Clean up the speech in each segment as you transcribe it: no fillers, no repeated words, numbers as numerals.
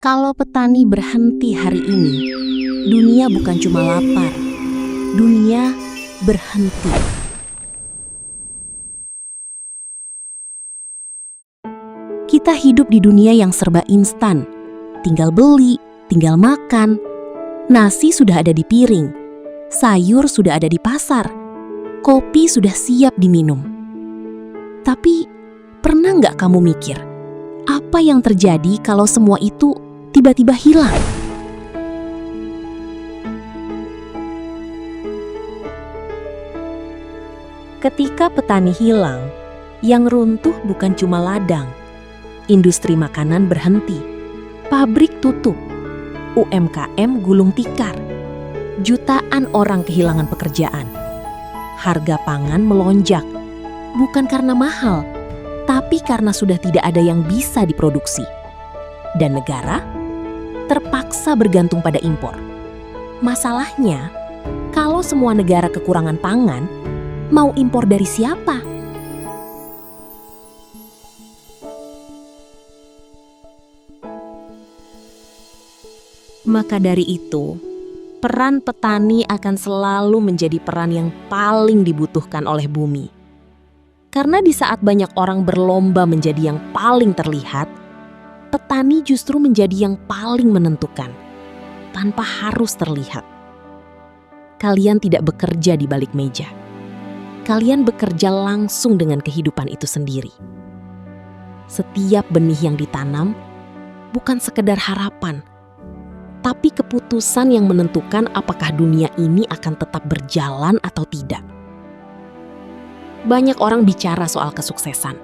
Kalau petani berhenti hari ini, dunia bukan cuma lapar, dunia berhenti. Kita hidup di dunia yang serba instan, tinggal beli, tinggal makan. Nasi sudah ada di piring, sayur sudah ada di pasar, kopi sudah siap diminum. Tapi, pernah nggak kamu mikir, apa yang terjadi kalau semua itu tiba-tiba hilang? Ketika petani hilang, yang runtuh bukan cuma ladang. Industri makanan berhenti, pabrik tutup, UMKM gulung tikar. Jutaan orang kehilangan pekerjaan. Harga pangan melonjak, bukan karena mahal, tapi karena sudah tidak ada yang bisa diproduksi. Dan negara terpaksa bergantung pada impor. Masalahnya, kalau semua negara kekurangan pangan, mau impor dari siapa? Maka dari itu, peran petani akan selalu menjadi peran yang paling dibutuhkan oleh bumi. Karena di saat banyak orang berlomba menjadi yang paling terlihat, petani justru menjadi yang paling menentukan, tanpa harus terlihat. Kalian tidak bekerja di balik meja. Kalian bekerja langsung dengan kehidupan itu sendiri. Setiap benih yang ditanam bukan sekedar harapan, tapi keputusan yang menentukan apakah dunia ini akan tetap berjalan atau tidak. Banyak orang bicara soal kesuksesan,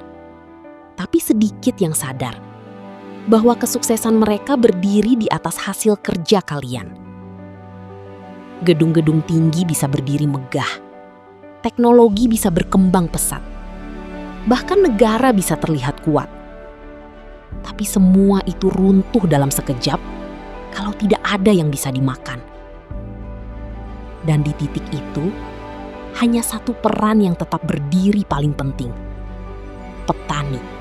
tapi sedikit yang sadar bahwa kesuksesan mereka berdiri di atas hasil kerja kalian. Gedung-gedung tinggi bisa berdiri megah, teknologi bisa berkembang pesat, bahkan negara bisa terlihat kuat. Tapi semua itu runtuh dalam sekejap kalau tidak ada yang bisa dimakan. Dan di titik itu, hanya satu peran yang tetap berdiri paling penting. Petani.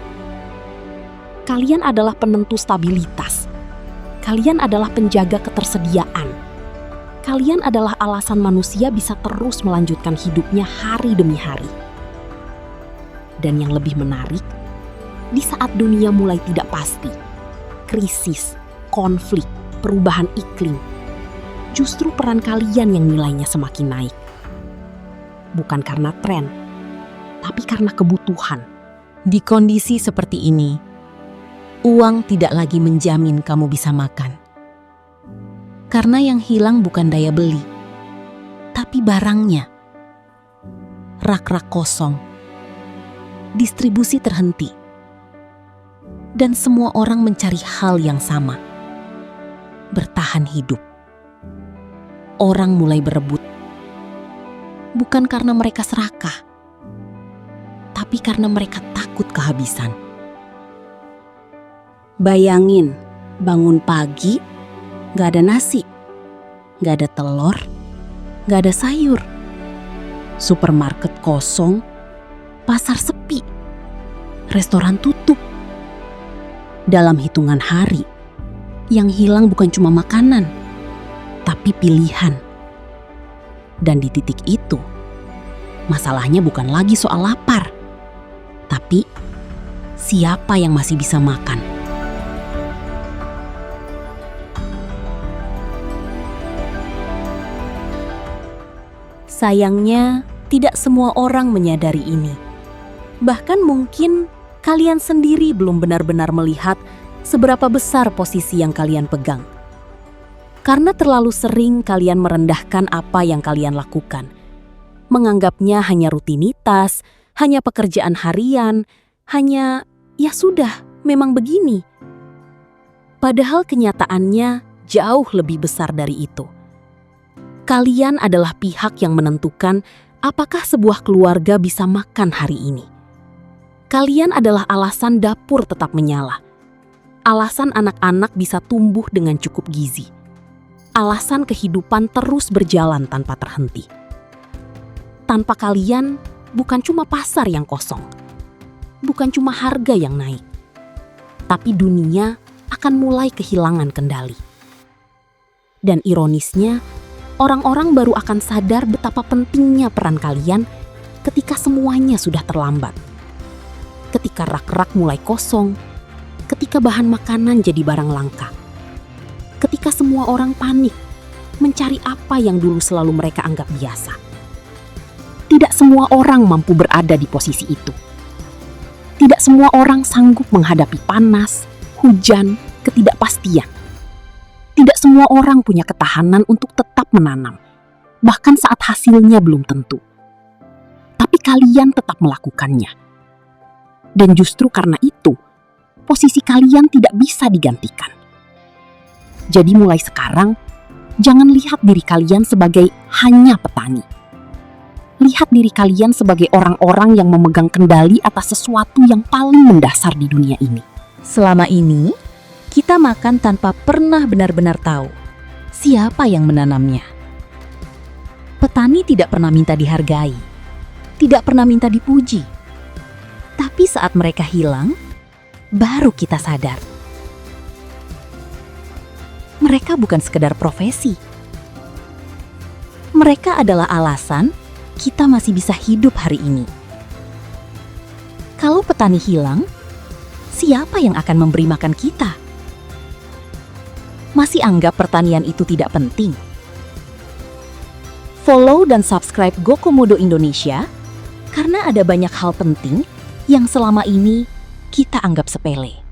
Kalian adalah penentu stabilitas. Kalian adalah penjaga ketersediaan. Kalian adalah alasan manusia bisa terus melanjutkan hidupnya hari demi hari. Dan yang lebih menarik, di saat dunia mulai tidak pasti, krisis, konflik, perubahan iklim, justru peran kalian yang nilainya semakin naik. Bukan karena tren, tapi karena kebutuhan. Di kondisi seperti ini, uang tidak lagi menjamin kamu bisa makan. Karena yang hilang bukan daya beli, tapi barangnya. Rak-rak kosong, distribusi terhenti, dan semua orang mencari hal yang sama. Bertahan hidup. Orang mulai berebut. Bukan karena mereka serakah, tapi karena mereka takut kehabisan. Bayangin, bangun pagi, gak ada nasi, gak ada telur, gak ada sayur. Supermarket kosong, pasar sepi, restoran tutup. Dalam hitungan hari, yang hilang bukan cuma makanan, tapi pilihan. Dan di titik itu, masalahnya bukan lagi soal lapar, tapi siapa yang masih bisa makan. Sayangnya, tidak semua orang menyadari ini. Bahkan mungkin kalian sendiri belum benar-benar melihat seberapa besar posisi yang kalian pegang. Karena terlalu sering kalian merendahkan apa yang kalian lakukan. Menganggapnya hanya rutinitas, hanya pekerjaan harian, hanya ya sudah, memang begini. Padahal kenyataannya jauh lebih besar dari itu. Kalian adalah pihak yang menentukan apakah sebuah keluarga bisa makan hari ini. Kalian adalah alasan dapur tetap menyala. Alasan anak-anak bisa tumbuh dengan cukup gizi. Alasan kehidupan terus berjalan tanpa terhenti. Tanpa kalian, bukan cuma pasar yang kosong. Bukan cuma harga yang naik. Tapi dunia akan mulai kehilangan kendali. Dan ironisnya, orang-orang baru akan sadar betapa pentingnya peran kalian ketika semuanya sudah terlambat. Ketika rak-rak mulai kosong, ketika bahan makanan jadi barang langka, ketika semua orang panik mencari apa yang dulu selalu mereka anggap biasa. Tidak semua orang mampu berada di posisi itu. Tidak semua orang sanggup menghadapi panas, hujan, ketidakpastian. Tidak semua orang punya ketahanan untuk tetap menanam, bahkan saat hasilnya belum tentu. Tapi kalian tetap melakukannya. Dan justru karena itu, posisi kalian tidak bisa digantikan. Jadi mulai sekarang, jangan lihat diri kalian sebagai hanya petani. Lihat diri kalian sebagai orang-orang yang memegang kendali atas sesuatu yang paling mendasar di dunia ini. Selama ini, kita makan tanpa pernah benar-benar tahu siapa yang menanamnya. Petani tidak pernah minta dihargai, tidak pernah minta dipuji. Tapi saat mereka hilang, baru kita sadar. Mereka bukan sekedar profesi. Mereka adalah alasan kita masih bisa hidup hari ini. Kalau petani hilang, siapa yang akan memberi makan kita? Masih anggap pertanian itu tidak penting? Follow dan subscribe GoKomodo Indonesia karena ada banyak hal penting yang selama ini kita anggap sepele.